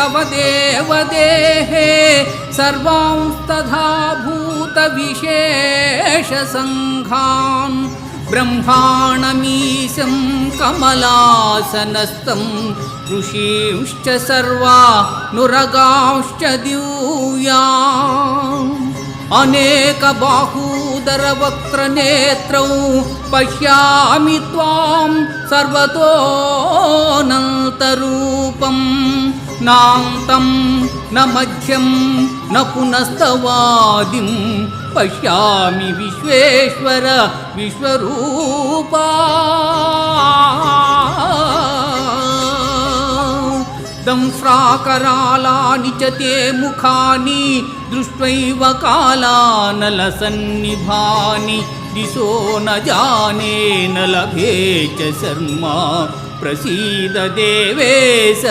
तव देवदेहे सर्वांस्तथा भूतविशेषसङ्घान् ब्रह्माणमीशं कमलासनस्थं ऋषींश्च सर्वा नुरगांश्च दिव्या अनेकबाहूदरवक्त्रनेत्रौ पश्यामि त्वां सर्वतोऽनन्तरूपं नान्तं न मध्यं न पुनस्तवादिं पश्यामि विश्वेश्वर विश्वरूपा दंश्राकरालानि च ते मुखानि दृष्ट्वैव कालानलसन्निभानि दिशो न जाने न लभे च शर्मा प्रसीद देवेश